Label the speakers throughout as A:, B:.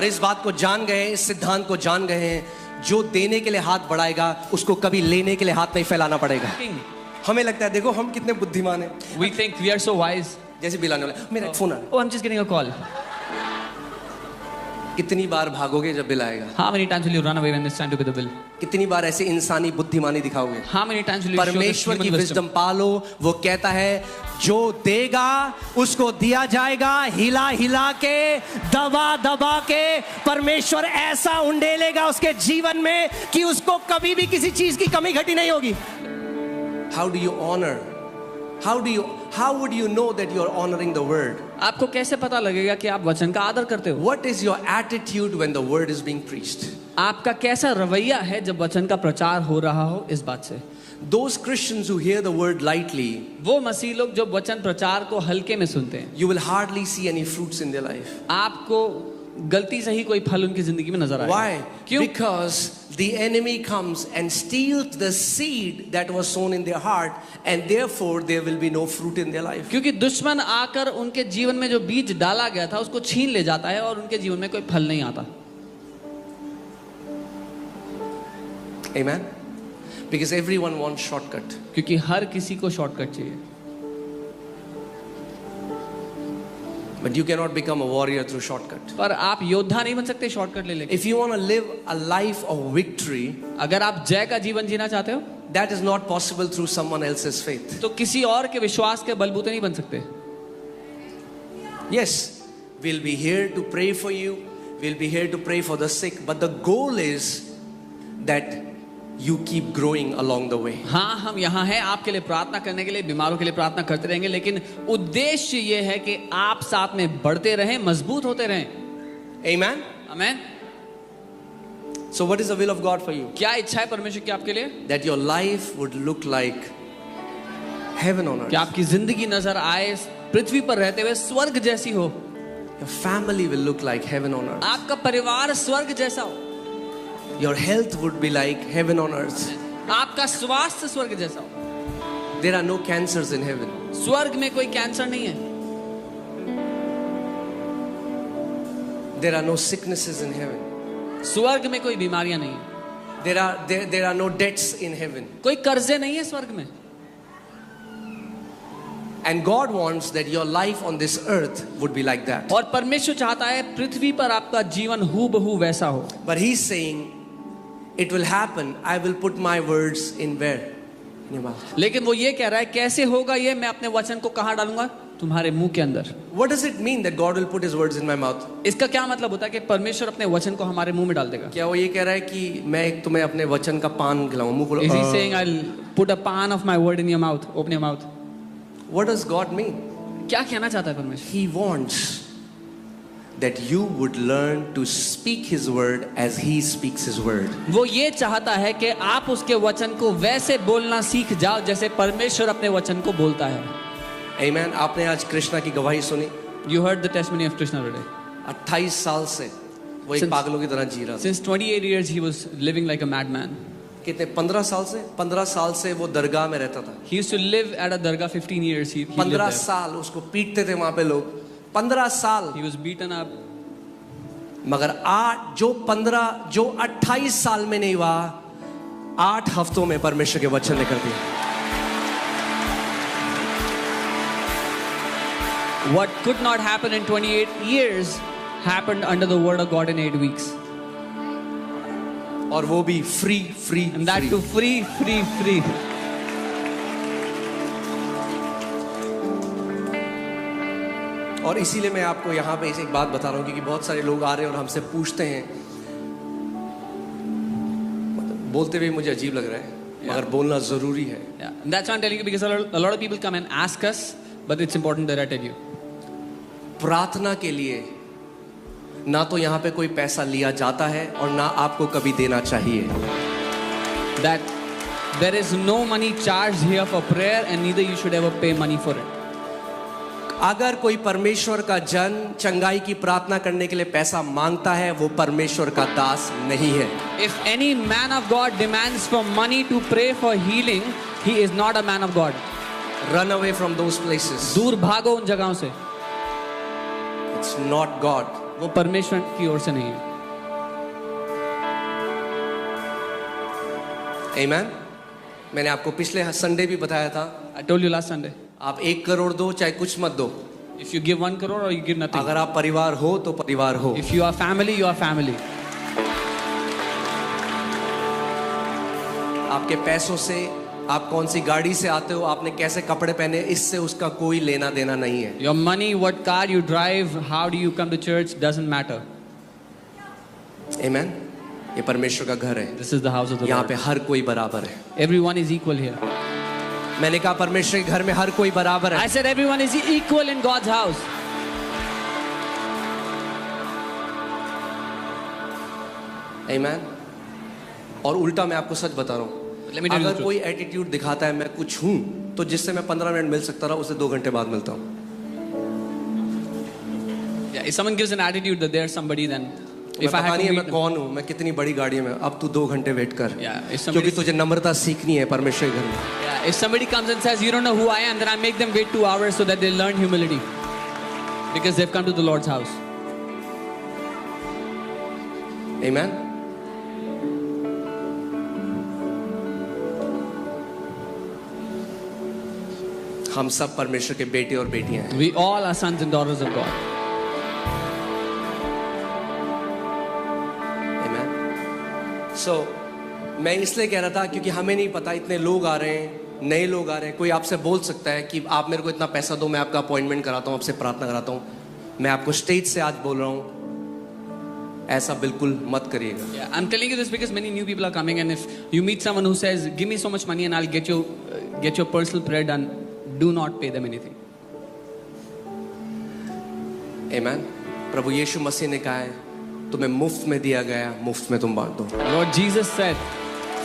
A: और इस बात को जान गए, इस सिद्धांत को जान गए हैं, जो देने के लिए हाथ बढ़ाएगा उसको कभी लेने के लिए हाथ नहीं फैलाना पड़ेगा। हमें लगता है देखो हम कितने बुद्धिमान हैं।
B: We think we are so wise.
A: जैसे बिल आने वाला, मेरा फोन आ रहा है।
B: Oh, I'm just getting a call.
A: कितनी बार भागोगे जब बिल आएगा?
B: How many times will you run away when it's time to pay the bill?
A: कितनी बार ऐसे इंसानी बुद्धिमानी दिखाओगे?
B: How many times will you show this
A: परमेश्वर की
B: human
A: विजडम
B: wisdom?
A: पालो। वो कहता है जो देगा उसको दिया जाएगा, हिला हिला के, दबा दबा के। परमेश्वर ऐसा उंडेलेगा उसके जीवन में कि उसको कभी भी किसी चीज की कमी घटी नहीं होगी। How do you honor? How would you know that you are honoring the word?
B: आपको कैसे पता लगेगा कि आप वचन का आदर करते हो?
A: What is your attitude when the word is being preached?
B: आपका कैसा रवैया है जब वचन का प्रचार हो रहा हो? इस बात से
A: Those Christians who hear the word lightly,
B: वो मसीह लोग जो वचन प्रचार को हल्के में सुनते हैं,
A: you will hardly see any fruits in their life.
B: आपको गलती से ही कोई फल उनकी जिंदगी में नजर आएगा।
A: Why?
B: क्यों?
A: Because the enemy comes and steals the seed that was sown in their heart, and therefore there will be no fruit in their life.
B: क्योंकि दुश्मन आकर उनके जीवन में जो बीज डाला गया था उसको छीन ले जाता है और उनके जीवन में कोई फल नहीं आता।
A: Amen? Because everyone wants shortcut.
B: क्योंकि हर किसी को शॉर्टकट चाहिए।
A: But you cannot become a warrior through shortcut.
B: पर आप योद्धा नहीं बन सकते शॉर्टकट ले लेके।
A: If you want to live a life of victory,
B: अगर आप जय का जीवन जीना चाहते हो,
A: that is not possible through someone else's faith.
B: तो किसी और के विश्वास के बलबूते नहीं बन सकते।
A: Yes, we'll be here to pray for you. We'll be here to pray for the sick. But the goal is that you keep growing along the way.
B: हाँ, हम यहाँ हैं आपके लिए प्रार्थना करने के लिए, बीमारों के लिए प्रार्थना करते रहेंगे, लेकिन उद्देश्य ये है कि आप साथ में बढ़ते रहें, मजबूत होते रहें।
A: Amen?
B: आमीन।
A: So what is the will of God for you?
B: क्या इच्छा है परमेश्वर की आपके लिए?
A: That your life would look like heaven on
B: कि
A: earth.
B: आपकी जिंदगी नजर आए पृथ्वी पर रहते हुए स्वर्ग जैसी हो।
A: Your family will look like heaven on earth.
B: आपका परिवार स्वर्ग जैसा हो।
A: Your health would be like heaven on earth.
B: आपका स्वास्थ्य स्वर्ग जैसा हो।
A: There are no cancers in heaven.
B: स्वर्ग में कोई कैंसर नहीं है।
A: There are no sicknesses in heaven.
B: स्वर्ग में कोई बीमारियां नहीं है।
A: There are no debts in heaven.
B: कोई कर्जे नहीं है स्वर्ग में।
A: And God wants that your life on this earth would be like that.
B: और परमेश्वर चाहता है पृथ्वी पर आपका जीवन हूबहू वैसा हो।
A: But He's saying, it will happen. I will put my words in where? In your mouth.
B: लेकिन वो ये कह रहा है कैसे होगा ये, मैं अपने वचन को कहाँ डालूंगा? तुम्हारे मुंह के अंदर।
A: What does it mean that God will put His words in my mouth?
B: इसका क्या मतलब होता है कि परमेश्वर अपने वचन को हमारे मुंह में डाल देगा?
A: क्या वो ये कह रहा है कि मैं तुम्हें अपने वचन का पान खिलाऊं, मुंह खोलो?
B: Is he saying I'll put a pan of my word in your mouth? Open your mouth.
A: What does God mean?
B: क्या कहना चाहता है परमेश्वर?
A: He wants that you would learn to speak His word as He speaks His word.
B: वो ये चाहता है कि आप उसके वचन को वैसे बोलना सीख जाओ जैसे परमेश्वर अपने वचन को बोलता है।
A: Amen. आपने आज कृष्णा की गवाही सुनी।
B: You heard the testimony of Krishna today.
A: 28 साल से वो एक पागलों की तरह जी रहा था।
B: Since 28 years he was living like a madman.
A: कितने 15 साल से 15 साल से वो दरगाह में रहता था।
B: He used to live at a dargah 15 years. He lived
A: 15
B: there.
A: साल उसको पीटते थे वहां पे लोग। 15 साल।
B: He was beaten up.
A: मगर जो 28 साल में नहीं हुआ, 8 हफ्तों में परमेश्वर के वचन ने कर दिया।
B: What could not happen in 28 years happened under the word of God in 8 weeks.
A: और वो भी free.
B: And that too free.
A: और इसीलिए मैं आपको यहाँ पे एक बात बता रहा हूँ, क्योंकि बहुत सारे लोग आ रहे हैं और हमसे पूछते हैं, बोलते हुए मुझे अजीब लग रहा है, मगर बोलना जरूरी है।
B: Yeah. And that's why I'm telling you, because a lot of people come and ask us, but it's important that I tell you.
A: प्रार्थना के लिए ना तो यहाँ पे कोई पैसा लिया जाता है और ना आपको कभी देना चाहिए।
B: That there is no money charged here for prayer and neither you should ever pay money for it.
A: अगर कोई परमेश्वर का जन चंगाई की प्रार्थना करने के लिए पैसा मांगता है, वो परमेश्वर का दास नहीं है।
B: If any man of God demands for money to pray for healing, he is not a man of God.
A: Run away from those places.
B: दूर भागो उन जगहों से।
A: It's not God.
B: वो परमेश्वर की ओर से नहीं है।
A: आमीन। मैंने आपको पिछले संडे भी बताया था,
B: I told you last Sunday.
A: आप 1 करोड़ दो चाहे कुछ मत दो,
B: If you give 1 crore or you give nothing.
A: अगर आप परिवार हो तो परिवार हो।
B: If you are family, you are family.
A: आपके पैसों से, आप कौन सी गाड़ी से आते हो, आपने कैसे कपड़े पहने, इससे उसका कोई लेना देना नहीं है।
B: Your money, what car you drive, how do you come to church doesn't matter.
A: आमीन। ये परमेश्वर का घर है,
B: This is the house of the
A: यहाँ
B: Lord.
A: पे हर कोई बराबर है।
B: Everyone is equal here.
A: मैंने कहा परमेश्वर के घर में हर कोई बराबर है।
B: I said everyone is equal in God's house.
A: आमीन। और उल्टा मैं आपको सच बता रहा हूँ,
B: Let me tell you the
A: अगर
B: truth.
A: कोई एटीट्यूड दिखाता है मैं कुछ हूँ, तो जिससे मैं 15 मिनट मिल सकता रहा उसे 2 घंटे बाद मिलता हूँ।
B: Yeah, if someone gives an attitude that there's somebody, then
A: मैं
B: if I
A: पता
B: have
A: नहीं
B: to
A: है
B: meet
A: मैं
B: them,
A: कौन हूँ, मैं कितनी बड़ी गाड़ी में, अब तू 2 घंटे वेट कर,
B: yeah, if
A: क्योंकि
B: somebody,
A: तुझे नम्रता सीखनी है परमेश्वर के घर में।
B: yeah, if somebody comes and says you don't know who I am, then I make them wait 2 hours so that they learn humility, because they've come to the Lord's house.
A: आमीन। हम सब परमेश्वर के बेटे और बेटियां हैं।
B: We all are sons and daughters of God.
A: आमीन। सो मैं इसलिए कह रहा था क्योंकि हमें नहीं पता, इतने लोग आ रहे हैं, नए लोग आ रहे हैं। कोई आपसे बोल सकता है कि आप मेरे को इतना पैसा दो, मैं आपका अपॉइंटमेंट कराता हूँ, आपसे प्रार्थना कराता हूँ। मैं आपको स्टेज से आज बोल रहा हूँ, ऐसा बिल्कुल मत करिएगा।
B: Yeah, I'm telling you this because many new people are coming, and if you meet someone who says, "Give me so much money and I'll get your personal prayer done," do not pay them anything.
A: आमीन। प्रभु यीशु मसीह ने कहा है तुम्हें मुफ्त में दिया गया, मुफ्त में तुम बांट दो।
B: Lord Jesus said,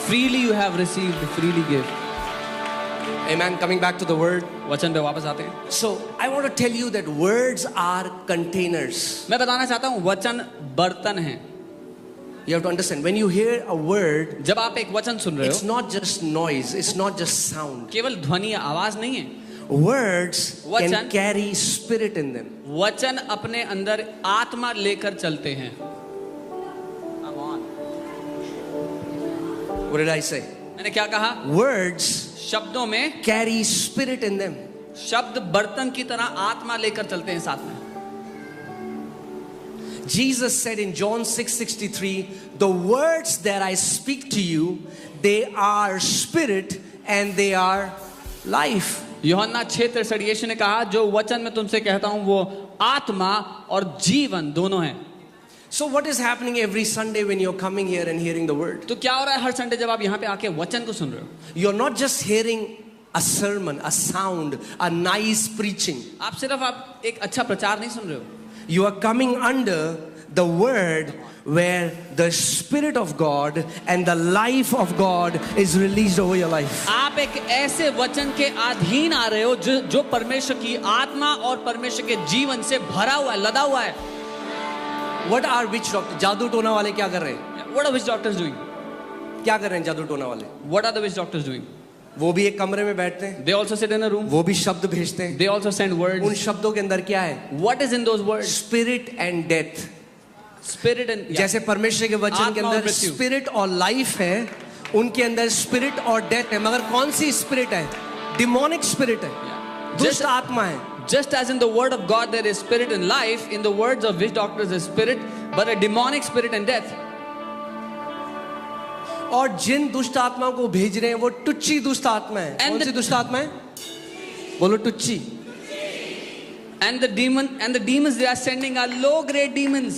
B: "Freely you have received, freely give."
A: Amen. Coming back to the word.
B: वचन पे वापस आते हैं।
A: So I want to tell you that words are containers.
B: मैं बताना चाहता हूँ वचन बर्तन है।
A: You have to understand, when you hear a word,
B: जब आप एक वचन सुन रहे
A: it's
B: हो,
A: not just noise, it's not just sound.
B: केवल ध्वनि या आवाज नहीं है।
A: Words can
B: वचन-
A: carry spirit in them.
B: वचन अपने अंदर आत्मा लेकर चलते हैं। Come on.
A: What did I say?
B: मैंने क्या कहा?
A: Words
B: शब्दों में,
A: carry spirit in them.
B: शब्द बर्तन की तरह आत्मा लेकर चलते हैं साथ में।
A: Jesus said in John 6:63, the words that I speak to you, they are spirit and they are life.
B: यूहन्ना 6:63 यीशु ने कहा, जो वचन मैं तुमसे कहता हूं वो आत्मा और जीवन दोनों हैं।
A: So what is happening every Sunday when you're coming here and hearing the word?
B: तो क्या हो रहा है हर संडे जब आप यहाँ पे आके वचन को सुन रहे हो?
A: You're not just hearing a sermon, a sound, a nice preaching.
B: आप सिर्फ एक अच्छा प्रचार नहीं सुन रहे हो।
A: You are coming under the word where the Spirit of God and the life of God is released over your life.
B: आप एक ऐसे वचन के अधीन आ रहे हो जो परमेश्वर की आत्मा और परमेश्वर के जीवन से भरा हुआ है, लदा हुआ है।
A: What are witch doctors? जादू टोना वाले क्या कर रहे हैं?
B: What are witch doctors doing?
A: क्या कर रहे हैं जादू टोना वाले?
B: What are the witch doctors doing?
A: वो भी एक कमरे में बैठते हैं,
B: They also sit in a room.
A: वो भी शब्द भेजते हैं।
B: They also send
A: उन
B: words.
A: शब्दों के अंदर क्या है?
B: What is in those words?
A: Spirit and death.
B: Spirit and
A: जैसे परमेश्वर के वचन के
B: आत्मा और
A: अंदर
B: मृत्यु।
A: स्पिरिट और लाइफ है, उनके अंदर स्पिरिट और डेथ है। मगर कौन सी स्पिरिट है? डिमोनिक स्पिरिट है, दुष्ट आत्मा है।
B: Just as in the word of God there is spirit and life, in the words of witch doctors is spirit, but a demonic spirit and death.
A: और जिन दुष्ट आत्माओं को भेज रहे हैं वो टुच्ची दुष्ट आत्मा है।
B: And
A: कौन सी
B: the-
A: दुष्ट आत्मा है? बोलो टुच्ची।
B: And the demons they are sending are low grade demons.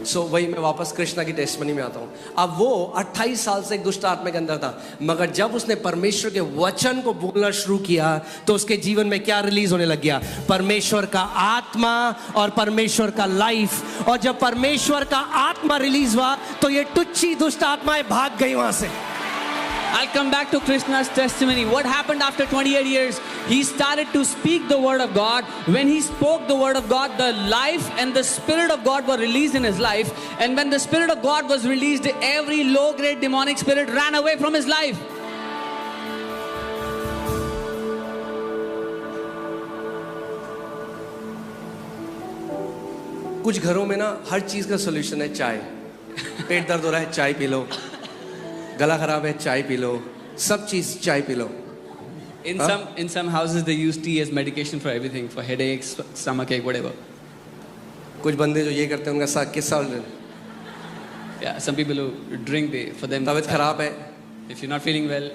A: सो वही मैं वापस कृष्णा की टेस्टमनी में आता हूँ। अब वो 28 साल से एक दुष्ट आत्मा के अंदर था, मगर जब उसने परमेश्वर के वचन को बोलना शुरू किया तो उसके जीवन में क्या रिलीज होने लग गया? परमेश्वर का आत्मा और परमेश्वर का लाइफ। और जब परमेश्वर का आत्मा रिलीज हुआ तो ये टुच्ची दुष्ट आत्माएं भाग गई वहां से।
B: I'll come back to Krishna's testimony. What happened after 28 years? He started to speak the word of God. When he spoke the word of God, the life and the spirit of God were released in his life. And when the spirit of God was released, every low-grade demonic spirit ran away from his life.
A: कुछ घरों में ना हर चीज का solution है चाय। पेट दर्द हो रहा है, चाय पी लो। गला खराब है, चाय पी लो। सब चीज चाय P low.
B: In some houses they use tea as medication for everything, for headaches, stomachache, whatever.
A: कुछ बंदे जो ये करते हैं उनका साथ किस्सा।
B: Yeah, some people who drink, for them.
A: तबीयत खराब है,
B: If you're not feeling well,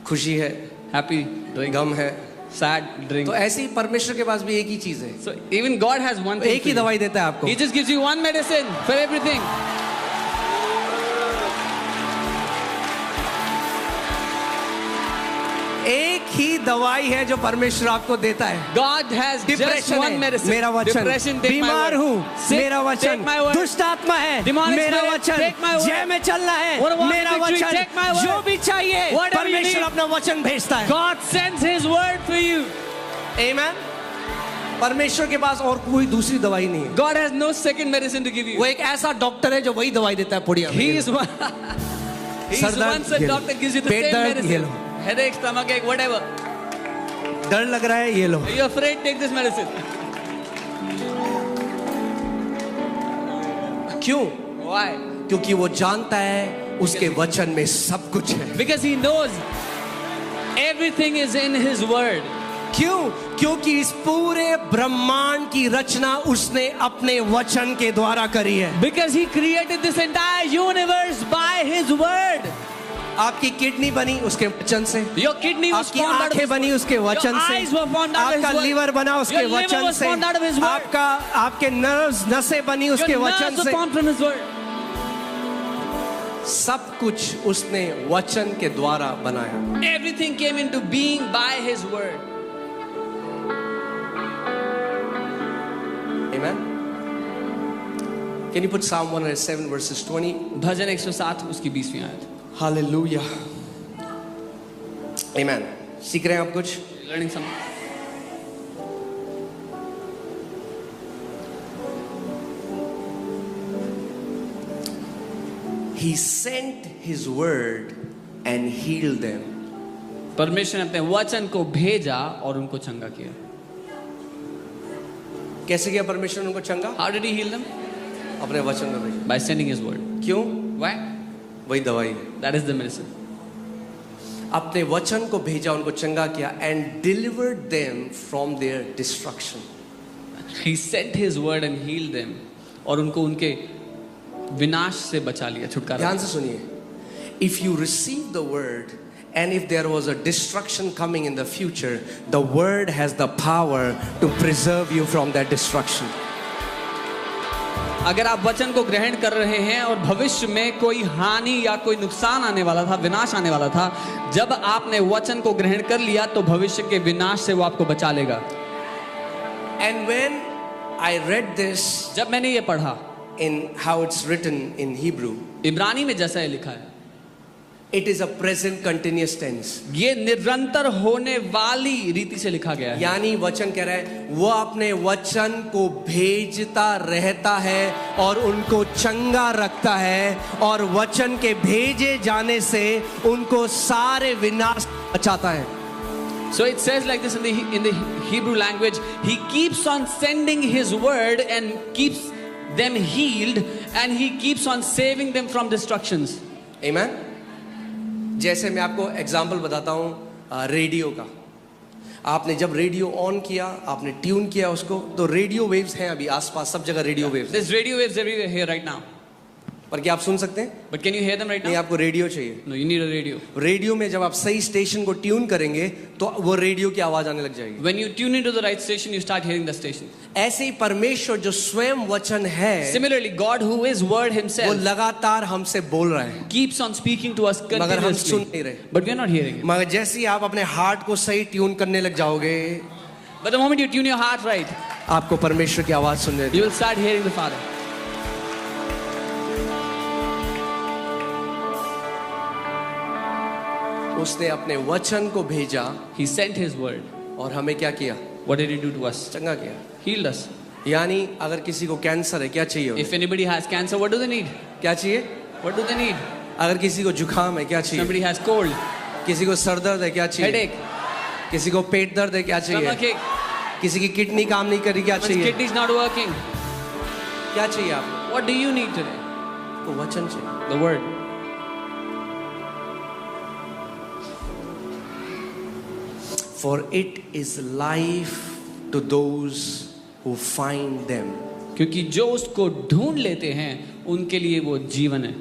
A: खुशी है,
B: happy, drink.
A: गम है,
B: Sad, drink.
A: तो ऐसे ही परमेश्वर के पास भी एक ही चीज है।
B: So even God has one thing.
A: एक ही दवाई देता है आपको।
B: He just gives you one medicine for everything.
A: एक ही दवाई है जो परमेश्वर आपको देता है।
B: God has just
A: depression
B: one
A: है,
B: medicine.
A: मेरा वचन।
B: Depression, take my
A: बीमार
B: word.
A: हूँ,
B: Sick,
A: मेरा वचन।
B: take my word.
A: दुष्ट आत्मा है,
B: Demonic
A: मेरा
B: spirit,
A: वचन।
B: take my word.
A: जय में चलना है,
B: What about
A: मेरा
B: victory?
A: वचन।
B: Take my word.
A: जो भी चाहिए
B: Whatever you
A: परमेश्वर
B: need.
A: अपना वचन भेजता है।
B: God sends His word for you.
A: Amen? परमेश्वर के पास और कोई दूसरी दवाई नहीं है।
B: God has no second medicine to give you.
A: वो एक ऐसा डॉक्टर है जो वही दवाई देता है पुड़िया।
B: He is one. He is
A: sir दर्द,
B: once a
A: ये लो।
B: doctor gives you the
A: pet
B: same
A: दर्द, ये
B: medicine.
A: लो।
B: Headache, stomachache, whatever.
A: डर लग रहा है, ये लो।
B: Are you afraid? Take this medicine.
A: क्यों?
B: Why?
A: क्योंकि वो जानता है उसके वचन में सब कुछ है।
B: Because he knows everything is in His word.
A: क्यों? क्योंकि इस पूरे ब्रह्मांड की रचना उसने अपने वचन के द्वारा करी है।
B: Because He created this entire universe by His word.
A: आपकी किडनी बनी उसके वचन से,
B: Your kidney was
A: आपकी
B: formed out of
A: आंखें
B: His
A: बनी
B: word.
A: उसके वचन
B: Your
A: से,
B: eyes were formed out of His
A: आपका
B: word.
A: लीवर बना उसके
B: Your liver
A: वचन
B: was
A: से,
B: formed out of His word.
A: आपके नर्व्स नसें बनी उसके
B: Your
A: वचन
B: nerves were
A: से।
B: formed from His word.
A: सब कुछ उसने वचन के द्वारा बनाया।
B: Everything came into being by His word.
A: Amen? Can you put Psalm 107 verses 20?
B: भजन 107 उसकी 20वीं आयत.
A: Hallelujah. Amen. सीख रहे हैं आप कुछ?
B: Learning something.
A: He sent His word and healed them.
B: परमेश्वर ने अपने वचन को भेजा और उनको चंगा किया.
A: कैसे किया परमेश्वर ने उनको चंगा?
B: How did He heal them?
A: अपने वचन में भेजा।
B: By sending His word.
A: क्यों?
B: Why?
A: वही दवाई है।
B: That is the medicine.
A: अपने वचन को भेजा, उनको चंगा किया and delivered them from their destruction.
B: He sent His word and healed them. और उनको उनके विनाश से बचा लिया, छुटकारा.
A: ध्यान से सुनिए. If you receive the word and if there was a destruction coming in the future, the word has the power to preserve you from that destruction.
B: अगर आप वचन को ग्रहण कर रहे हैं और भविष्य में कोई हानि या कोई नुकसान आने वाला था, विनाश आने वाला था, जब आपने वचन को ग्रहण कर लिया तो भविष्य के विनाश से वो आपको बचा लेगा.
A: And when I read this
B: जब मैंने ये पढ़ा
A: in how it's written in Hebrew,
B: इब्रानी में जैसा ये लिखा है,
A: it is a present continuous tense.
B: ये निरंतर होने वाली रीति से लिखा गया है.
A: यानी वचन कह रहा है वो अपने वचन को भेजता रहता है और उनको चंगा रखता है और वचन के भेजे जाने से उनको सारे विनाश बचाता है.
B: So it says like this in the Hebrew language, He keeps on sending His word and keeps them healed and He keeps on saving them from destructions.
A: Amen? जैसे मैं आपको एग्जाम्पल बताता हूँ रेडियो का. आपने जब रेडियो ऑन किया, आपने ट्यून किया उसको, तो रेडियो वेव्स हैं अभी आसपास सब जगह radio waves.
B: There's radio waves everywhere here right now.
A: पर क्या आप सुन सकते हैं?
B: But can you hear them right
A: नहीं,
B: now?
A: आपको रेडियो चाहिए.
B: No, you need a radio.
A: Radio में जब आप सही स्टेशन को ट्यून करेंगे तो वो रेडियो की आवाज आने लग जाएगी.
B: When you tune into the right station, you start hearing the station.
A: ऐसे ही परमेश्वर जो स्वयं वचन है,
B: Similarly, God who is word
A: वो
B: Himself
A: लगातार हमसे बोल रहा है,
B: keeps on speaking to us
A: मगर हम सुन
B: continuously.
A: नहीं रहे.
B: But we are not hearing it.
A: मगर जैसे ही आप अपने हार्ट को सही ट्यून करने लग जाओगे,
B: But the moment you tune your heart right,
A: आपको परमेश्वर की आवाज सुनने
B: you will start hearing the Father.
A: उसने अपने वचन को भेजा
B: He sent His word.
A: और हमें क्या किया?
B: What did He do to us?
A: चंगा किया.
B: Healed us.
A: यानी अगर किसी को कैंसर है क्या चाहिए उन्हें?
B: If anybody has cancer, what do they need?
A: क्या चाहिए?
B: What do they need?
A: अगर किसी को जुकाम है क्या चाहिए?
B: Somebody has cold,
A: किसी को सर दर्द है क्या चाहिए?
B: headache,
A: किसी को पेट दर्द है क्या चाहिए?
B: stomachache,
A: किसी की किडनी काम नहीं कर रही क्या
B: one's
A: चाहिए?
B: kidneys not working.
A: क्या चाहिए आपको?
B: What do you need today?
A: तो वचन चाहिए.
B: The word.
A: For it is life to those who find them.
B: क्योंकि जो उसको ढूंढ लेते हैं उनके लिए वो जीवन है.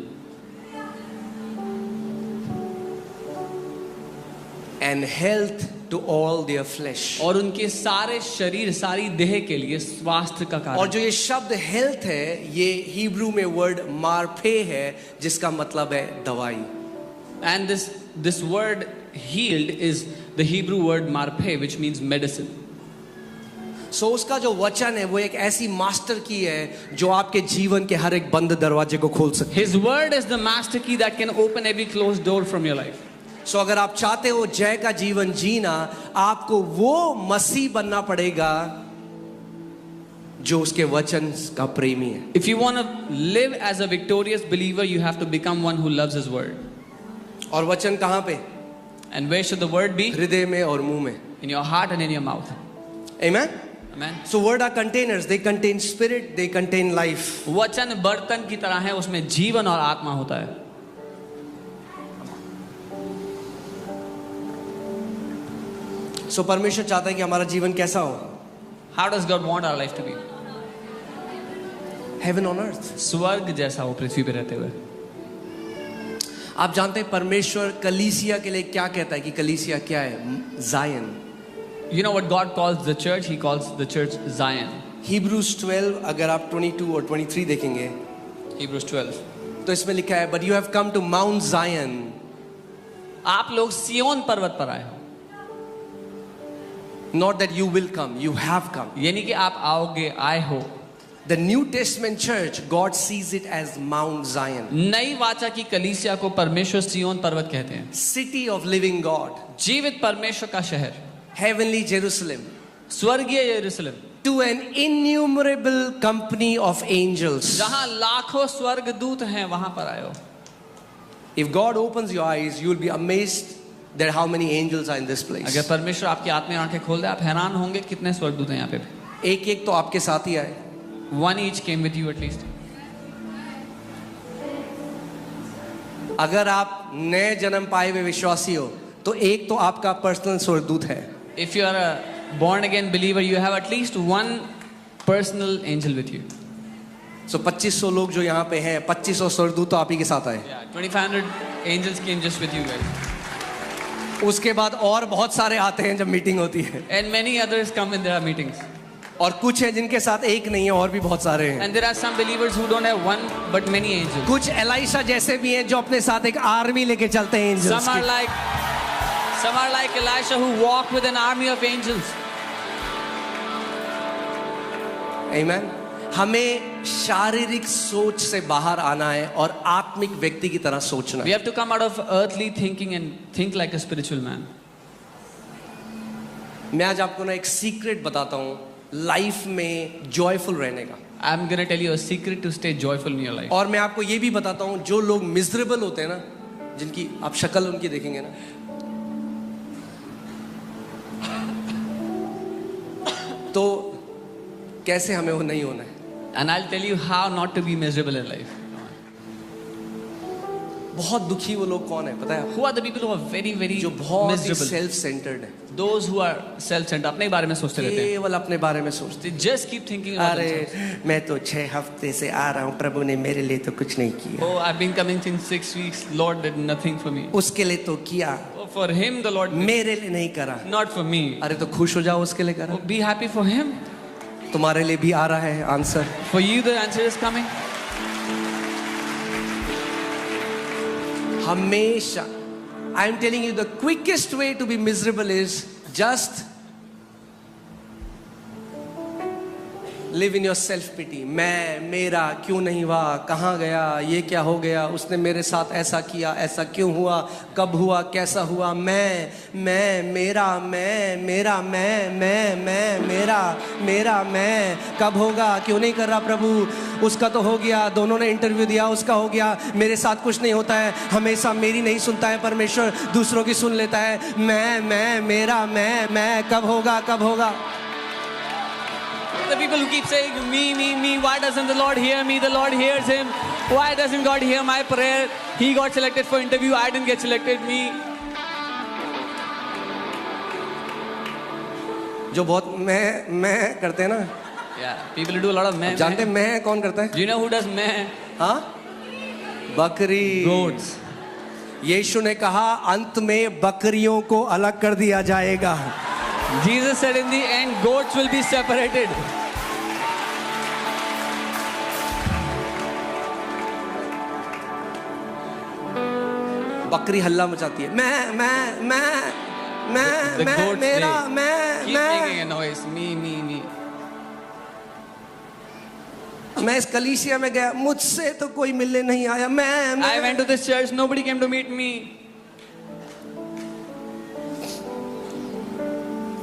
A: And health to all their flesh.
B: और उनके सारे शरीर, सारी देह के लिए स्वास्थ्य का कारण.
A: और जो ये शब्द हेल्थ है, ये हिब्रू में वर्ड मार्फे है, जिसका मतलब है दवाई.
B: And this word healed is the Hebrew word marpe, which means medicine.
A: सो उसका जो वचन है वो एक ऐसी मास्टर की है जो आपके जीवन के हर एक बंद दरवाजे को खोल सकती है.
B: His word is the master key that can open every closed door from your life.
A: सो अगर आप चाहते हो जय का जीवन जीना, आपको वो मसीह बनना पड़ेगा जो उसके वचन का प्रेमी है.
B: If you want to live as a victorious believer, you have to become one who loves his word.
A: और वचन कहाँ पे?
B: And where should the word be?
A: हृदय में और मुंह में.
B: In your heart and in your mouth.
A: Amen.
B: Amen.
A: So word are containers. They contain spirit. They contain life.
B: वचन बर्तन की तरह है, उसमें जीवन और आत्मा होता है.
A: So परमेश्वर चाहता है कि हमारा जीवन कैसा हो?
B: How does God want our life to be?
A: Heaven on earth.
B: स्वर्ग जैसा हो पृथ्वी पे रहते हुए.
A: आप जानते हैं परमेश्वर कलीसिया के लिए क्या कहता है कि कलीसिया क्या है? Zion.
B: You know what God calls the church? He calls the church Zion.
A: Hebrews 12 अगर आप 22 और 23 देखेंगे
B: Hebrews 12.
A: तो इसमें लिखा है but you have come to Mount Zion.
B: आप लोग सियोन पर्वत पर आए हो.
A: Not that you will come, you have come.
B: यानी कि आप आओगे, आए हो.
A: The New Testament church, God sees it as Mount Zion.
B: नई वाचा की कलीसिया को परमेश्वर सियोन पर्वत कहते हैं.
A: City of living God.
B: जीवित परमेश्वर का शहर.
A: Heavenly Jerusalem.
B: स्वर्गीय यरूशलेम.
A: To an innumerable company of angels.
B: जहां लाखों स्वर्गदूत हैं, वहां पर आए हो.
A: If God opens your eyes, you will be amazed that how many angels are in this place.
B: अगर परमेश्वर आपकी आत्मीय आंखें खोल दे, आप हैरान होंगे कितने स्वर्गदूत हैं यहाँ पे.
A: एक एक तो आपके साथ ही आए.
B: One each came with you at least.
A: अगर आप नए जन्म पाए हुए विश्वासी हो तो एक तो आपका पर्सनल स्वर्गदूत है.
B: If you are a born again believer, you have at least one personal angel with you.
A: So 2500 लोग जो यहाँ पे हैं, 2500 स्वर्गदूत तो आप ही के साथ आए.
B: Yeah, 2500 angels came just with you guys.
A: उसके बाद और बहुत सारे आते हैं जब मीटिंग होती है.
B: And many others come when there are meetings.
A: और कुछ हैं जिनके साथ एक नहीं है, और भी बहुत सारे हैं.
B: And there are some believers who don't have one but many angels.
A: कुछ एलाइशा जैसे भी हैं जो अपने साथ एक आर्मी लेके चलते हैं angels
B: Some are like Elisha who walk with an army of angels.
A: Amen. हमें शारीरिक सोच से बाहर आना है और आत्मिक व्यक्ति की तरह सोचना
B: We
A: है.
B: have to come out of earthly thinking and think like a spiritual man.
A: मैं आज आपको ना एक सीक्रेट बताता हूँ लाइफ में जॉयफुल रहने का.
B: I'm going to tell you a secret to stay joyful in your life.
A: और मैं आपको ये भी बताता हूँ जो लोग मिजरेबल होते हैं ना, जिनकी आप शक्ल उनकी देखेंगे ना, तो कैसे हमें वो नहीं होना है.
B: And I'll tell you how not to be miserable in life.
A: बहुत दुखी वो लोग कौन है पता है?
B: Who are the people who are very, very
A: जो बहुत ही
B: miserable?
A: सेल्फ सेंटर्ड है.
B: Those who are self-centered, अपने बारे में सोचते रहते हैं.
A: केवल अपने बारे में सोचते.
B: They just keep thinking about themselves.
A: अरे मैं तो 6 हफ्ते से आ रहा हूँ, प्रभु ने मेरे लिए तो कुछ नहीं किया.
B: Oh, I've been coming since 6 weeks. Lord did nothing for me.
A: उसके लिए तो किया,
B: Oh, for him the Lord did,
A: मेरे लिए नहीं करा.
B: not for me.
A: अरे तो खुश हो जाओ, उसके लिए करा.
B: Oh, be happy for him.
A: तुम्हारे लिए भी आ रहा है answer.
B: For you the answer is coming.
A: हमेशा I am telling you the quickest way to be miserable is just live in your self pity. मैं, मेरा, क्यों नहीं हुआ, कहाँ गया, ये क्या हो गया, उसने मेरे साथ ऐसा किया, ऐसा क्यों हुआ, कब हुआ, कैसा हुआ. मैं, मेरा, मैं, मेरा, मैं, मेरा, मैं, कब होगा, क्यों नहीं कर रहा प्रभु, उसका तो हो गया, दोनों ने इंटरव्यू दिया, उसका हो गया, मेरे साथ कुछ नहीं होता है, हमेशा मेरी नहीं सुनता है परमेश्वर, दूसरों की सुन लेता है. मैं, मेरा, मैं, कब होगा.
B: The people who keep saying, me, why doesn't the Lord hear me? The Lord hears him. Why doesn't God hear my prayer? He got selected for interview, I didn't get selected, me.
A: जो बहुत मैं करते हैं ना,
B: Yeah, people who do a lot of meh.
A: जानते हैं मैं कौन करता है?
B: Do you know who does meh?
A: हाँ, बकरी.
B: Goats.
A: यीशु ने कहा अंत में बकरियों को अलग कर दिया जाएगा.
B: Jesus said in the end, goats will be separated.
A: बकरी हल्ला मचाती है, मैं
B: The goats,
A: मेरा
B: they keep making a
A: मैं
B: noise. Me.
A: मैं इस कलीसिया में गया, मुझसे तो कोई मिलने नहीं आया. मैं
B: I went to this church, nobody came to meet me.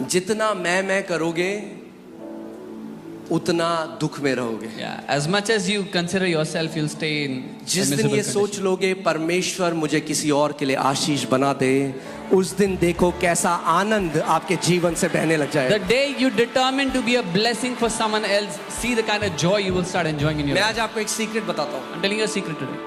A: जितना मैं करोगे उतना दुख में रहोगे.
B: Yeah, as much as you consider yourself, you'll stay in a
A: जिस दिन
B: miserable
A: ये सोच
B: condition.
A: लोगे परमेश्वर मुझे किसी और के लिए आशीष बना दे, उस दिन देखो कैसा आनंद आपके जीवन से बहने लग जाए.
B: The day you determine to be a blessing for someone else, see the kind of joy you will start enjoying in your
A: मैं
B: life.
A: आज आपको एक सीक्रेट बताता हूँ.
B: I'm telling you a secret today.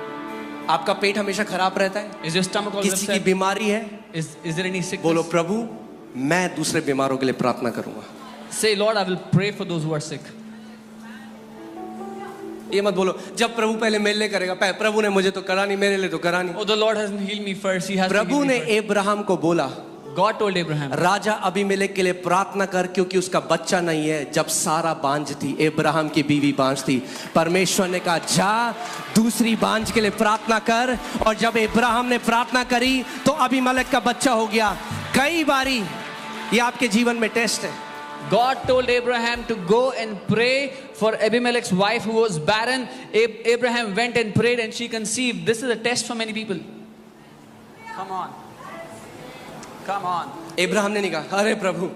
A: आपका पेट हमेशा खराब रहता है,
B: Is your stomach always
A: किसी की
B: upset?
A: बीमारी है,
B: Is there any sickness?
A: बोलो प्रभु मैं दूसरे बीमारों के लिए प्रार्थना करूंगा.
B: Say, Lord, I will pray for those who are sick.
A: ये मत बोलो जब प्रभु पहले मेरे लिए करेगा, प्रभु ने मुझे तो करा नहीं, मेरे लिए तो करा नहीं.
B: Oh, the Lord hasn't healed me first. He has to
A: Prabhu
B: heal
A: ने
B: me first.
A: अब्राहम को बोला
B: God told Abraham,
A: राजा अबीमेलेक के लिए प्रार्थना कर क्योंकि उसका बच्चा नहीं है. जब सारा बांझ थी, अब्राहम की बीवी बांझ थी, परमेश्वर ने कहा जा दूसरी बांझ के लिए प्रार्थना कर. और जब अब्राहम ने प्रार्थना करी तो अबीमेलेक का बच्चा हो गया. कई बारी ये आपके जीवन में टेस्ट है.
B: God told Abraham to go and pray for Abimelech's wife who was barren. Abraham went and prayed and she conceived. This is a test for many people. Come on.
A: Abraham ने नहीं कहा अरे प्रभु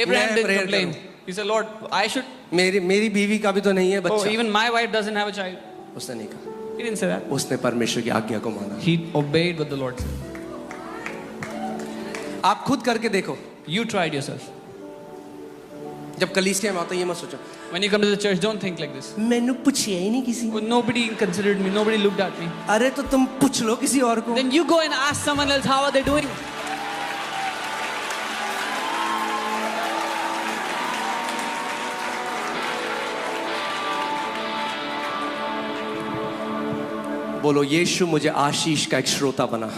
B: Abraham didn't complain. He said, Lord, I should.
A: मेरी बीवी का भी तो नहीं है
B: Oh,
A: बच्चा.
B: even my wife doesn't have a child.
A: उसने नहीं कहा.
B: He didn't say that.
A: उसने परमेश्वर की आज्ञा को माना.
B: He obeyed what the Lord said.
A: आप खुद करके देखो.
B: You tried yourself.
A: जब कलीसिया में आता ये मत सोचो
B: When you come to the church, don't think like this.
A: मैंने पूछा ही नहीं किसी.
B: Oh, nobody considered me. Nobody looked at me.
A: अरे तो तुम पूछ लो किसी और को.
B: Then you go and ask someone else, how are they doing?
A: बोलो यीशु मुझे आशीष का एक श्रोता बना.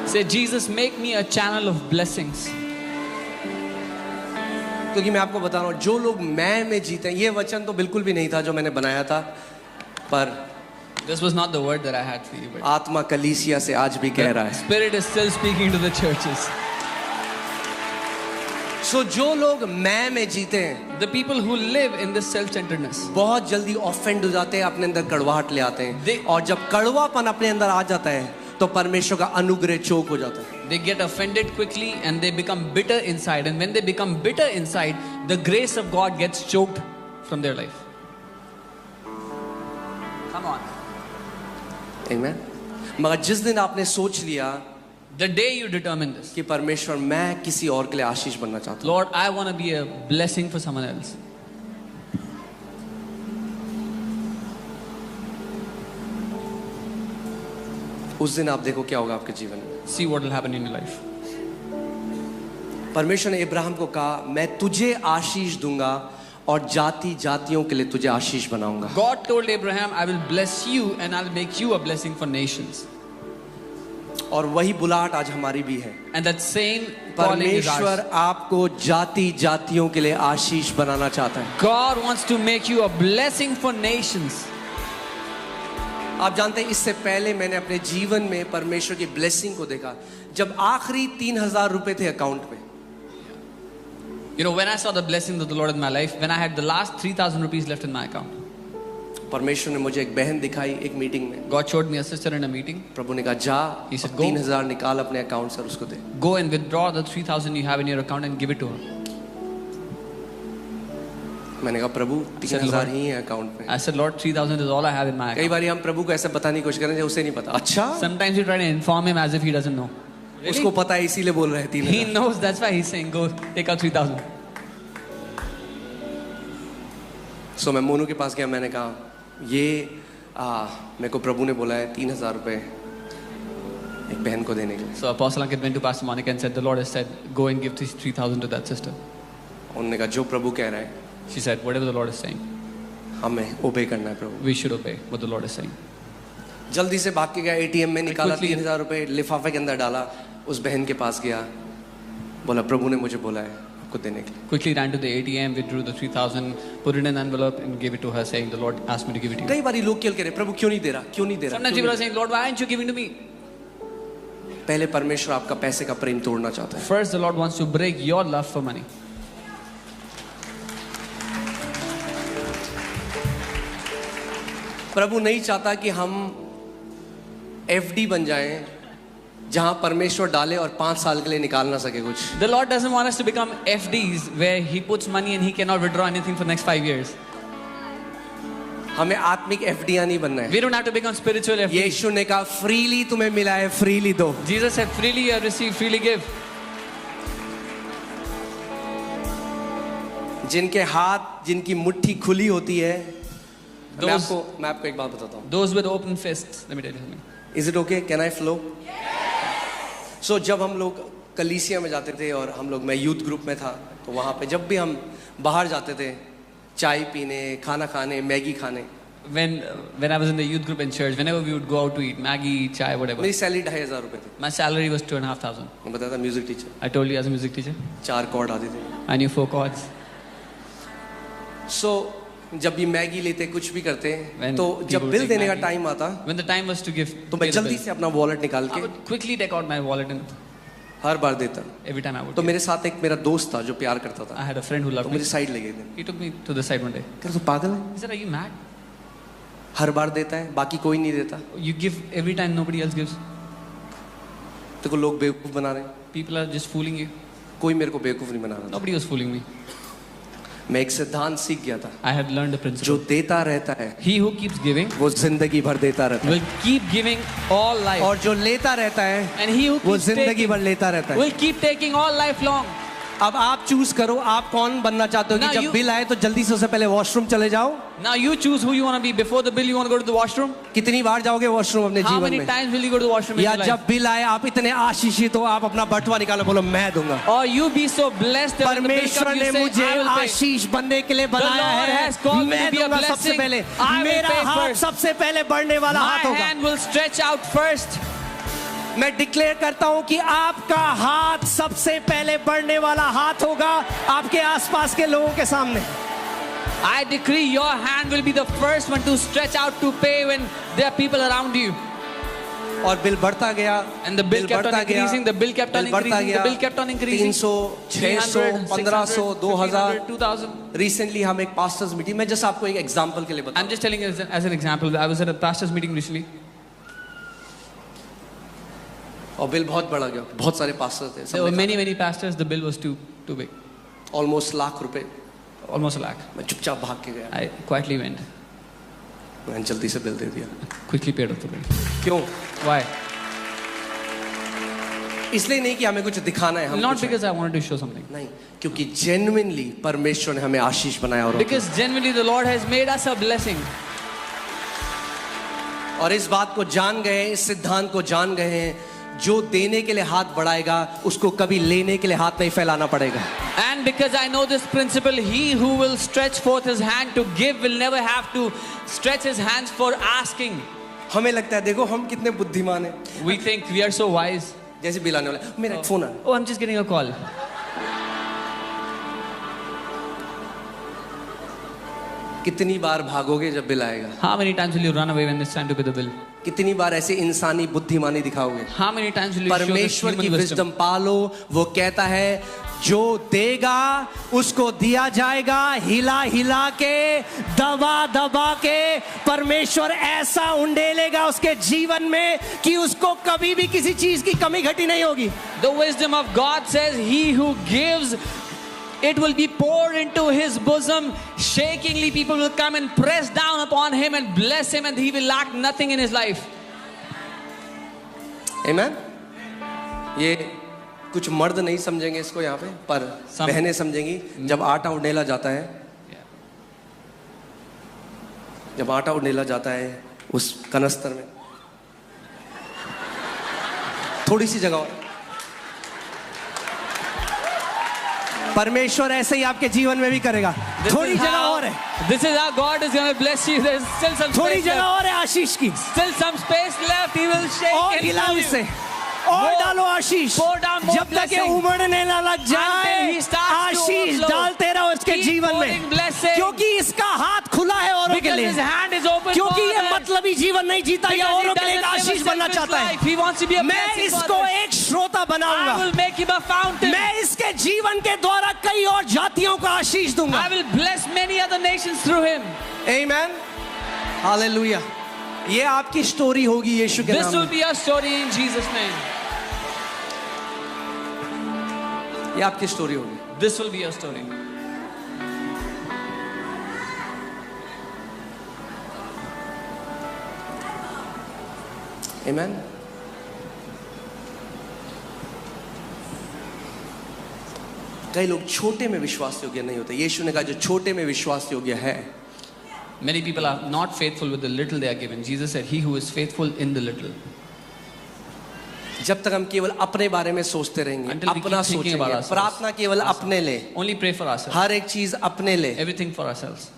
B: Say, Jesus, make me a channel of blessings.
A: क्योंकि मैं आपको बता रहा हूँ जो लोग मैं में जीते हैं, ये वचन तो बिल्कुल भी नहीं था जो मैंने बनाया था, पर
B: This was not the word that I had for you, but
A: आत्मा कलीसिया से आज भी कह रहा
B: the
A: है.
B: Spirit is still speaking to the churches.
A: सो जो लोग मैं में जीते हैं
B: The people who live in this self-centeredness,
A: बहुत जल्दी ऑफेंड हो जाते हैं, अपने अंदर कड़वाहट ले आते हैं. और जब कड़वापन अपने अंदर आ जाता है तो परमेश्वर का अनुग्रह चोक हो जाता है.
B: they get offended quickly and they become bitter inside. And when they become bitter inside, the grace of God gets choked from their life. Come on.
A: Amen. मगर जिस दिन आपने सोच लिया
B: The day you determine this,
A: कि परमेश्वर मैं किसी और के लिए आशीष बनना चाहता हूँ,
B: Lord, I want to be a blessing for someone else.
A: उस दिन आप देखो क्या होगा आपके जीवन में.
B: See what will happen in your life.
A: परमेश्वर ने इब्राहिम को कहा मैं तुझे आशीष दूंगा और जाति जातियों के लिए तुझे आशीष बनाऊंगा.
B: God told Abraham, I will bless you and I'll make you a blessing for nations.
A: और वही बुलाहट आज हमारी भी है.
B: And that same calling is
A: परमेश्वर
B: ours.
A: आपको जाति जातियों के लिए आशीष बनाना चाहता है.
B: God wants to make you a blessing for nations.
A: आप जानते हैं इससे पहले मैंने अपने जीवन में परमेश्वर की ब्लेसिंग को देखा जब आखिरी 3,000 रुपए थे अकाउंट में.
B: You know, when I saw the blessings of the Lord in my life, when I had the last 3,000 rupees left in my account,
A: परमेश्वर ने मुझे एक बहन दिखाई एक मीटिंग में.
B: God showed me a sister in a meeting.
A: प्रभु ने कहा जा
B: He said,
A: 3,000 निकाल अपने अकाउंट से और उसको दे.
B: Go and withdraw the 3,000 you have in your account and give it to her.
A: मैंने कहा प्रभु 3,000 ही है अकाउंट में.
B: I said, Lord, 3,000 is all I have in my
A: कई
B: account.
A: बार हम प्रभु को ऐसा बताने की कोशिश करें जो उसे नहीं पता. अच्छा
B: Sometimes you try to inform him as if he doesn't know.
A: उसको पता है इसीलिए बोल रहे हैं
B: He
A: 3,000.
B: knows, that's why he's saying, go take out 3,000.
A: सो मैं मोनू के पास गया, मैंने कहा ये मेरे को प्रभु ने बोला है 3,000 रुपये एक बहन को देने के लिए.
B: So Apostle Ankit went to Pastor Monica and said, the Lord has said, go and give these 3,000 to that sister.
A: उन्होंने कहा जो प्रभु कह रहा है
B: She said, whatever the Lord is saying,
A: हमें ओबे करना है प्रभु.
B: we should obey what the Lord is saying.
A: जल्दी से भाग के गया, ATM में निकाला,
B: Quickly.
A: 3,000 रुपये लिफाफे के अंदर डाला, उस बहन के पास गया, बोला प्रभु ने मुझे बोला है आपको देने के लिए.
B: Quickly ran to the ATM, withdrew the 3,000, put it in an envelope and gave it to her, saying, the Lord asked me to give it to you.
A: कई बार लोग केवल कह रहे प्रभु क्यों नहीं दे रहा, क्यों नहीं दे रहा.
B: Sometimes people are saying, Lord, why aren't you giving to me?
A: पहले परमेश्वर आपका पैसे का प्रेम तोड़ना चाहता है.
B: First, the Lord wants to break your love for money.
A: प्रभु नहीं चाहता कि हम FD बन जाएं जहां परमेश्वर डाले और 5 साल के लिए निकाल ना सके कुछ.
B: The Lord doesn't want us to become FDs where He puts money and He cannot withdraw anything for the next 5 years.
A: हमें आत्मिक FDयां नहीं बनना है.
B: We don't have to become spiritual FDs.
A: यीशु ने कहा फ्रीली तुम्हें मिला है, फ्रीली दो.
B: Jesus said, freely you have received, freely give.
A: जिनके हाथ, जिनकी मुट्ठी खुली होती है, मैं
B: Those-
A: आपको एक बात बताता हूँ.
B: Those with open fists, let me tell you something.
A: Is it okay? Can I flow? So जब हम लोग कलीसिया में जाते थे और मैं यूथ ग्रुप में था, तो वहाँ पे जब भी हम बाहर जाते थे चाय पीने, खाना खाने, मैगी खाने,
B: When I was in the youth group in church, whenever we would go out to eat, Maggie, chai, whatever,
A: मेरी सैलरी 2,500 रुपए थी.
B: my salary was 2,500.
A: मैं बताया था music teacher,
B: I told you as a music teacher,
A: 4 chord आते थे.
B: I knew 4 chords.
A: So जब भी मैगी लेते कुछ भी करते,
B: When
A: तो
B: people
A: जब
B: would
A: बिल
B: take
A: देने का
B: Maggie,
A: टाइम आता,
B: When the time was to give,
A: तो
B: pay
A: मैं
B: the
A: जल्दी
B: bill,
A: से अपना वॉलेट निकाल
B: I
A: के
B: would quickly take out my wallet and
A: हर बार देता.
B: every time I would
A: तो
B: give.
A: मेरे साथ एक मेरा दोस्त था जो प्यार करता
B: I
A: था,
B: had a friend who
A: तो
B: loved me.
A: मुझे साइड ले गए थे.
B: He took me to the side one day.
A: कह रहा तू पागल है,
B: He said, are you mad?
A: हर बार देता है, बाकी कोई नहीं देता.
B: You give every time nobody else gives.
A: तेरे को लोग बेवकूफ बना रहे हैं.
B: People are just fooling you.
A: कोई मेरे को बेवकूफ नहीं बना रहा था.
B: Nobody was fooling me.
A: मैं एक सिद्धांत सीख गया था,
B: I had learned the
A: जो
B: principle.
A: देता रहता है
B: He who keeps giving
A: वो जिंदगी भर देता रहता है,
B: will keep giving all life.
A: और जो लेता रहता है
B: And he who
A: वो
B: keeps
A: जिंदगी
B: taking
A: भर लेता रहता है.
B: will keep taking all life long.
A: अब आप चूज करो आप कौन बनना चाहते हो कि
B: Now
A: जब
B: you-
A: बिल आए तो जल्दी से उससे पहले वॉशरूम चले जाओ.
B: Now you choose who you want to be. Before the bill, you want to go to the washroom?
A: कितनी बार जाओगे वॉशरूम अपने
B: How
A: जीवन
B: many
A: में,
B: times will you go to the washroom in
A: या
B: your life?
A: जब bill आए आप इतने आशीषित हो आप अपना बटुआ निकालो, बोलो मैं दूंगा.
B: Or you be so blessed that when the bill
A: परमेश्वर
B: comes,
A: ने
B: you say,
A: मुझे
B: I will pay.
A: आशीष बनने के लिए बनाया
B: Lord
A: है,
B: has called me
A: मैं
B: to be a
A: दूंगा सबसे
B: blessing.
A: पहले.
B: I will
A: मेरा
B: pay
A: हाथ
B: first.
A: सबसे पहले बढ़ने वाला
B: My
A: हाथ होगा.
B: hand will stretch out first.
A: मैं डिक्लेयर करता हूं कि आपका हाथ सबसे पहले बढ़ने वाला हाथ होगा आपके आसपास के लोगों के सामने.
B: I decree your hand will be the first one to stretch out to pay when there are people around you.
A: और बिल बढ़ता गया,
B: And the bill kept on
A: बढ़ता गया,
B: increasing, the bill kept on
A: bill बढ़ता
B: increasing, the
A: गया,
B: bill kept on increasing.
A: 300,
B: 300,
A: 600, 1500, 2000.
B: 2000.
A: Recently हम एक pastors meeting में, जस्ट आपको एक एग्जांपल के लिए बता,
B: I'm just telling you as an example. I was at a pastor's meeting recently.
A: और बिल बहुत बड़ा गया, बहुत सारे पास्टर्स थे,
B: There were many pastors. The bill was too big,
A: almost lakh रुपए.
B: almost a lakh.
A: मैं चुपचाप भाग के गया,
B: I quietly went,
A: मैंने जल्दी से बिल दे दिया.
B: quickly paid off the bill.
A: क्यों?
B: Why?
A: इसलिए नहीं कि हमें कुछ दिखाना है, हम
B: Not
A: कुछ
B: because I wanted to show something.
A: नहीं, क्योंकि जेन्युइनली परमेश्वर ने हमें आशीष बनाया.
B: Because genuinely the Lord has made us a blessing.
A: और इस बात को जान गए, इस सिद्धांत को जान गए हैं, जो देने के लिए हाथ बढ़ाएगा उसको कभी लेने के लिए हाथ नहीं फैलाना पड़ेगा.
B: And because I know this principle, he who will stretch forth his hand to give will never have to stretch his hands for asking.
A: हमें लगता है देखो हम कितने बुद्धिमान हैं,
B: We think we are so wise.
A: जैसे बिल आने वाला, मेरा एक फोन आया,
B: Oh, I'm just getting a call.
A: कितनी बार भागोगे जब बिल आएगा?
B: How many times will you run away when it's time to pay the bill?
A: कितनी बार ऐसे इंसानी बुद्धिमानी दिखाओगे?
B: How many times will you show this
A: परमेश्वर की
B: human wisdom?
A: विजडम पालो. वो कहता है जो देगा उसको दिया जाएगा, हिला हिला के, दबा दबा के. परमेश्वर ऐसा उंडेलेगा उसके जीवन में कि उसको कभी भी किसी चीज की कमी घटी नहीं होगी.
B: The wisdom of God says, he who gives, it will be poured into his bosom. Shakingly, people will come and press down upon him and bless him, and he will lack nothing in his life.
A: Amen. ये कुछ मर्द नहीं समझेंगे इसको, यहाँ पे पर बहनें समझेंगी. जब आटा उंडेला जाता है जब आटा उंडेला जाता है उस कनस्तर में, थोड़ी सी जगह और, परमेश्वर ऐसे ही आपके जीवन में भी करेगा। थोड़ी जगह और है।
B: This is how God is going to bless you. There's still some
A: थोड़ी
B: space
A: जगह
B: left.
A: और है आशीष की।
B: Still some space left. He will shake
A: और
B: and
A: हिलाओ
B: fill you.
A: इसे और डालो आशीष।
B: Pour down more
A: जब तक ये
B: blessing.
A: उमड़ने ना लग जाए,
B: Until he starts to
A: Ashish
B: overflow.
A: डालते रहो इसके
B: Keep
A: जीवन
B: pouring
A: में,
B: blessing.
A: क्योंकि इसका हाथ खुला है औरों के
B: Because
A: लिए।
B: his hand is open
A: क्योंकि
B: for
A: ये
B: others.
A: मतलबी जीवन नहीं जीता, ये
B: Because he
A: औरों के लिए एक
B: doesn't live a
A: आशीष बनना
B: selfish
A: चाहता
B: life.
A: है।
B: He wants to be a
A: मैं
B: blessing for
A: इसको
B: others.
A: एक श्रोता
B: I
A: बनाऊंगा।
B: will make him a fountain.
A: मैं इसके जीवन के द्वारा कई और जातियों को आशीष दूंगा।
B: I will bless many other nations through him.
A: आमीन, हालेलुया। ये आपकी स्टोरी होगी यीशु के
B: This
A: नाम
B: will
A: में।
B: be your story in Jesus' name.
A: ये आपकी स्टोरी होगी।
B: This will be your story.
A: आमीन। कई लोग छोटे में विश्वास योग्य नहीं होते। यीशु ने कहा जो छोटे में विश्वास योग्य है,
B: Many people are not faithful with the little they are given. Jesus said, "He who is faithful in the little."
A: जब तक हम केवल अपने बारे में सोचते रहेंगे,
B: Until we keep
A: अपना
B: thinking about
A: सोचेंगे,
B: ourselves.
A: प्रार्थना केवल अपने ले,
B: Only pray for ourselves.
A: हर एक चीज अपने ले,
B: Everything for ourselves.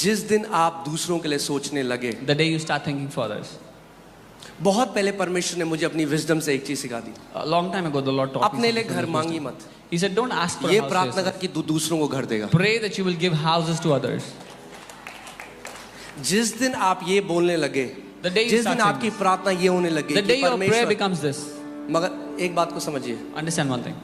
A: जिस दिन आप दूसरों के लिए सोचने लगे,
B: The day you start thinking for others.
A: बहुत पहले परमेश्वर ने मुझे अपनी विजडम से एक चीज सिखा दी,
B: A long time ago, the Lord taught me
A: अपने लिए
B: something
A: घर
B: from
A: मांगी
B: wisdom.
A: मत,
B: He said, "Don't ask for a
A: ये
B: house for
A: प्रार्थना
B: yourself.
A: कर कि तू दूसरों को घर देगा।
B: Pray that you will give houses to others."
A: जिस दिन आप ये बोलने लगे,
B: The day you
A: जिस
B: start
A: दिन
B: saying
A: आपकी
B: this.
A: प्रार्थना ये होने लगी
B: The
A: कि
B: day your prayer
A: परमेश्वर,
B: becomes this.
A: मगर एक बात को समझिए,
B: Understand one thing.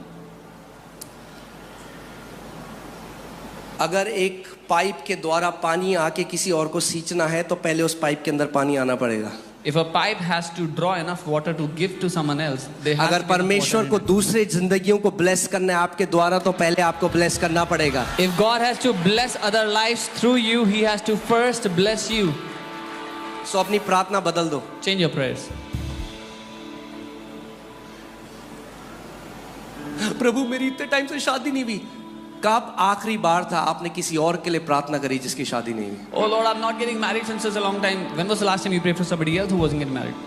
A: अगर एक पाइप के द्वारा पानी आके किसी और को सींचना है तो पहले उस पाइप के अंदर पानी आना पड़ेगा।
B: If a pipe has to draw enough water to give to someone else, they have
A: अगर
B: to get enough
A: परमेश्वर
B: water
A: को
B: in it.
A: दूसरे जिंदगियों को ब्लेस करना है आपके द्वारा, तो पहले आपको ब्लेस करना पड़ेगा।
B: If God has to bless other lives through you, He has to first bless you.
A: सो अपनी प्रार्थना बदल दो।
B: Change your prayers.
A: प्रभु मेरी इतने टाइम से शादी नहीं हुई। कब आखिरी बार था आपने किसी और के लिए प्रार्थना करी जिसकी शादी नहीं हुई?
B: Oh Lord, I'm not getting married since such a long time. When was the last time you prayed for somebody else who wasn't getting married?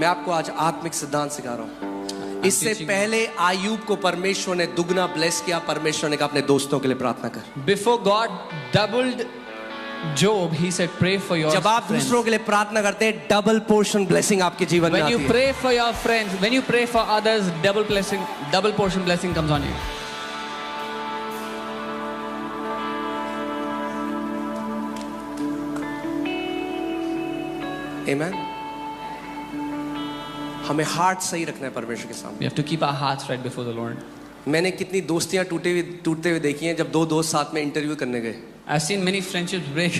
A: मैं आपको आज आत्मिक सिद्धांत सिखा रहा हूँ। इससे
B: teaching you.
A: पहले आयूब को परमेश्वर ने दुगना ब्लेस किया। परमेश्वर ने कहा अपने दोस्तों के लिए प्रार्थना कर।
B: Before God doubled Job, He said, pray for your
A: जब आप
B: friends.
A: दूसरों के लिए प्रार्थना करते हैं, डबल पोर्शन ब्लेसिंग आपके जीवन में
B: When
A: आती
B: you
A: है।
B: pray for your friends, when you pray for others, double portion blessing comes on you.
A: आमीन। हमें हार्ट सही रखना है परमेश्वर के सामने।
B: We have to keep our hearts right before the Lord.
A: मैंने कितनी दोस्तियां टूटते हुए देखी हैं जब दो दोस्त साथ में इंटरव्यू करने गए
B: I've seen many friendships break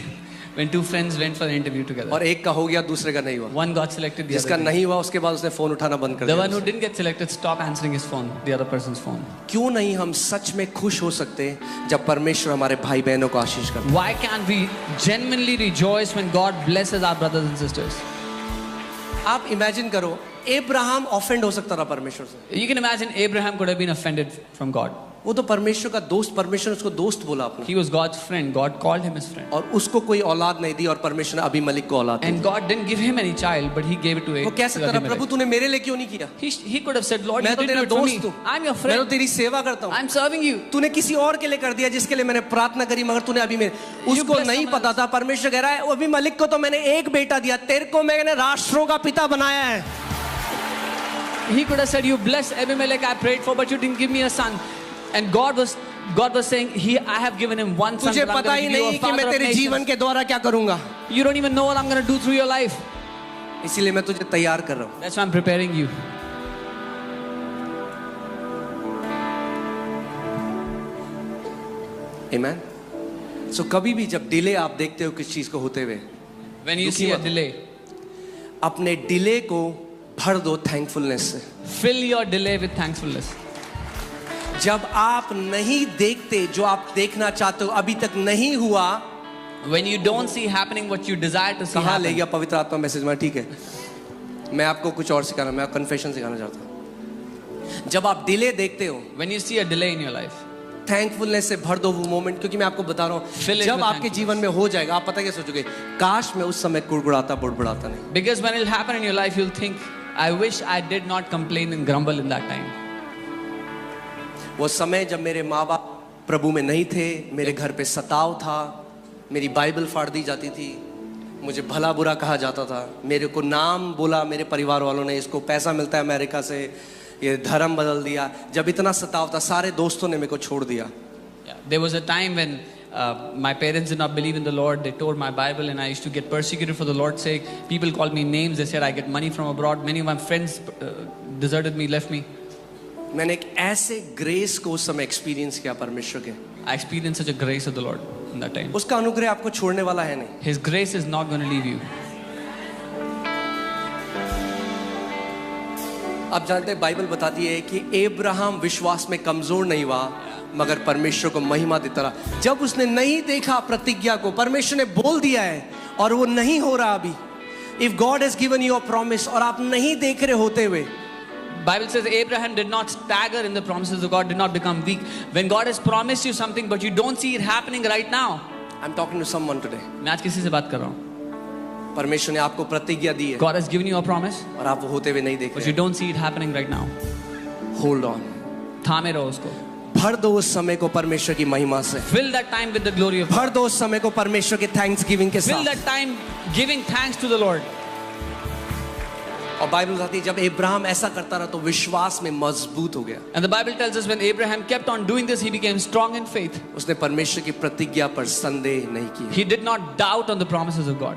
B: when two friends went for an interview together.
A: और एक का हो गया, दूसरे का नहीं हुआ।
B: One got selected, the
A: जिसका
B: other didn't.
A: नहीं हुआ उसके बाद उसने फोन उठाना बंद कर
B: The one who
A: दिया।
B: didn't get selected stopped answering his phone, the other person's phone.
A: क्यों नहीं हम सच में खुश हो सकते जब परमेश्वर हमारे भाई बहनों को आशीष करता
B: Why can't we genuinely rejoice when God blesses our brothers and sisters?
A: है? आप इमेजिन करो, अब्राहम ऑफेंड हो सकता था परमेश्वर से।
B: You can imagine Abraham could have been offended from God.
A: वो तो परमेश्वर का दोस्त, परमेश्वर ने उसको दोस्त बोला अपना,
B: He was God's friend. God called him his friend.
A: और उसको कोई औलाद नहीं दी और परमेश्वर ने अबीमेलेक को औलाद दी।
B: And God didn't give him any child, but He gave it to
A: वो कह सकता था
B: Abimelech.
A: प्रभु तूने मेरे लिए क्यों नहीं किया?
B: He could have said, Lord,
A: मैं
B: you
A: तो
B: did
A: तेरा
B: it for me.
A: दोस्त हूँ,
B: I'm your
A: मैं तो
B: friend.
A: तेरी सेवा करता हूँ।
B: I'm serving you.
A: तूने किसी और के लिए कर दिया जिसके लिए मैंने प्रार्थना करी, मगर तूने अभी मेरे उसको
B: bless
A: नहीं
B: someone
A: पता था। परमेश्वर कह रहा है अबीमेलेक को तो मैंने एक बेटा दिया, तेरे को मैंने राष्ट्रों का पिता बनाया है।
B: He could have said, you bless Abimelech I prayed for, but you didn't give me a son. And God was saying, I have given him one son,
A: तुझे
B: but I'm
A: पता
B: going
A: he
B: to give you
A: नहीं
B: a
A: कि मैं
B: father of
A: तेरे जीवन
B: nations.
A: के द्वारा क्या करूंगा,
B: You don't even know what I'm going to do through your life.
A: इसीलिए मैं तुझे तैयार कर रहा हूँ।
B: That's why I'm preparing you.
A: आमीन। सो कभी भी जब डिले आप देखते हो किस चीज को होते हुए,
B: When you
A: दुखी
B: see a
A: मत।
B: delay,
A: अपने डिले को भर दो थैंकफुलनेस से।
B: fill your delay with thankfulness.
A: जब आप नहीं देखते जो आप देखना चाहते हो, अभी तक नहीं हुआ,
B: When you don't see happening what you desire to see
A: कहाँ ले
B: happen.
A: गया पवित्र आत्मा मैसेज में? ठीक है, मैं आपको कुछ और सिखाना, मैं कन्फेशन सिखाना चाहता हूँ। जब आप डिले देखते हो,
B: When you see a delay in your life,
A: thankfulness से भर दो वो मोमेंट, क्योंकि मैं आपको बता रहा
B: Fill
A: हूँ
B: it
A: जब
B: with
A: आपके
B: thankfulness.
A: जीवन में हो जाएगा, आप पता क्या सोचोगे, काश मैं उस समय कुड़कुड़ाता बुड़बुड़ाता नहीं।
B: Because when it will happen in your life, you'll think, I wish I did not complain and grumble in that time.
A: वो समय जब मेरे माँ बाप प्रभु में नहीं थे, मेरे घर पे सताव था, मेरी बाइबल फाड़ दी जाती थी, मुझे भला बुरा कहा जाता था, मेरे को नाम बोला मेरे परिवार वालों ने, इसको पैसा मिलता है अमेरिका से, ये धर्म बदल दिया। जब इतना सताव था, सारे दोस्तों ने मेरे को छोड़ दिया।
B: There was a time when my parents did not believe in the Lord. They tore my Bible and I used to get persecuted for the Lord's sake. People called me names. They said I get money from abroad. Many of my friends deserted me, left me.
A: मैंने एक ऐसे grace को उस समय experience किया परमेश्वर के।
B: I experienced such a grace of the Lord in that time.
A: उसका अनुग्रह आपको छोड़ने वाला है नहीं।
B: His grace is not going to leave you.
A: आप जानते हैं बाइबल बताती है कि अब्राहम विश्वास में कमजोर नहीं हुआ, मगर परमेश्वर को महिमा देता रहा। जब उसने नहीं देखा प्रतिज्ञा को, परमेश्वर ने बोल दिया है और वो नहीं हो रहा अभी। If God has given you a promise और आप नहीं देख रहे होते हुए,
B: Bible says Abraham did not stagger in the promises of God, did not become weak. When God has promised you something but you don't see it happening right now.
A: I'm talking to someone today.
B: मैं आज किसी से बात कर रहा हूँ।
A: परमेश्वर ने आपको प्रतिज्ञा दी है
B: God has given you a promise
A: और आप वो होते हुए नहीं देख
B: but you
A: रहे।
B: don't see it happening right now.
A: Hold on,
B: थामे रहो उसको।
A: भर दो उस समय को परमेश्वर की महिमा से,
B: Fill that time with the glory of God.
A: भर दो उस समय को परमेश्वर के थैंक्स गिविंग के
B: Fill
A: साथ।
B: that time giving thanks to the Lord.
A: और बाइबल बताती है जब अब्राहम ऐसा करता रहा तो विश्वास में मजबूत हो गया।
B: And the Bible tells us when Abraham kept on doing this, he became strong in faith.
A: उसने परमेश्वर की प्रतिज्ञा पर संदेह नहीं किया।
B: He did not doubt on the promises of God.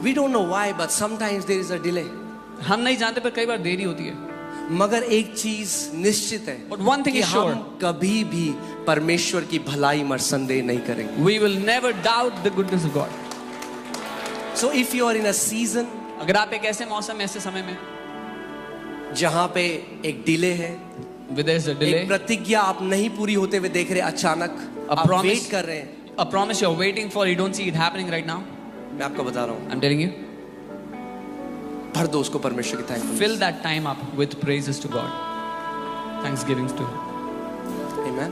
A: We don't know why, but sometimes there is a delay.
B: हम नहीं जानते पर कई बार देरी होती है।
A: मगर एक चीज निश्चित है
B: But one thing
A: कि
B: is sure.
A: हम कभी भी परमेश्वर की भलाई में संदेह नहीं करेंगे।
B: We will never doubt the goodness of God.
A: So if you are in a season
B: अगर आप एक ऐसे मौसम, ऐसे समय में
A: जहां पे एक डिले है,
B: with there's a delay,
A: एक प्रतिज्ञा आप नहीं पूरी होते हुए देख रहे, अचानक
B: A
A: आप
B: promise.
A: वेट कर रहे हैं,
B: a promise you're waiting for, you don't see it happening right now.
A: मैं आपको बता रहा हूं,
B: I'm telling you,
A: भर दो उसको परमेश्वर की thanks.
B: fill that time up with praises to God, thanksgivings to Him.
A: Amen.